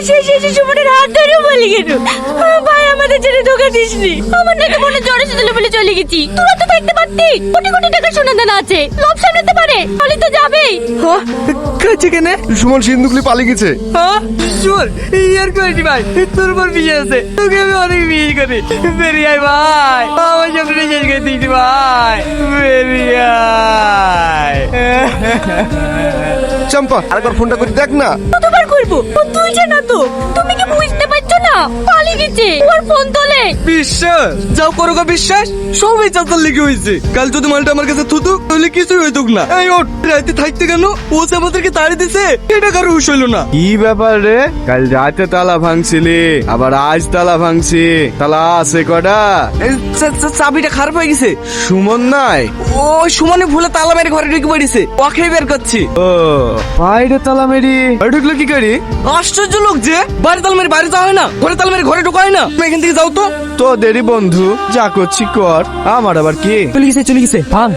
শেষে এসে সুমনের হাত ধরেও বলে গেল, ভাই আমাদের ছেড়ে ধোকা দিসনি। আমার নাকি মনে জ্বর এসেছিল বলে চলে গেছি। তোরা তো থাকতে পারতি। কোটি কোটি টাকা সোনা দানা আছে, লোভ সামলাতে পারে, তাহলে তো যাবেই। হ্যাঁ কাছে কেনে সুমন সিন্ধুকলি পালিয়ে গেছে। হ্যাঁ শোন ইয়ার করেছি ভাই, তোর উপর বিয়ে আছে, তোকে আমি অনেক বিয়ে করি। বেরিয়ে আয় ভাই, আমার সামনে শেষ করে দিয়েছি ভাই, বেরিয়ে আয়। চম্পা আরেকবার ফোনটা করে দেখ না। কতবার করবো? ও তুই জানা তো, তুমি কি বুঝতে পারছো না? পালিয়ে গেছে, ওর ফোন তোলে। বিশ্বাস যাও করো গো বিশ্বাস, সবই চাচার লেগে হয়েছে। কাল যদি মালটা আমার কাছে থুতুক তাহলে কিছুই হইতুক না। এই ওঠ, রাতে থাকতে কেন? ও যে আমাদেরকে তাড়ি দিছে, এটা কারো হুশ হইলো না। কি ব্যাপার রে? কাল রাতে তালা ভাঙছিলি, আবার আজ তালা ভাঙছি। তালা আছে কটা? চাবিটা খারাপ হয়ে গেছে। সুমন নাই? ওই সুমনে ভুলে তালা মেরে ঘরে ঢুকে পড়েছে, ওকে বের করছি। ও বাইরে তালা মেরি ঢুকলো কি করি? আশ্চর্য লোক যে, বাইরে তালা মেরে বাইরে যাওয়া হয় না, ঘরে তালা মেরে ঘরে ঢোকা হয় না। তুমি এখান থেকে যাও তো। তোদেরই বন্ধু, যা করছি কর, আমার আবার কি? চলে গেছে ভাঙ।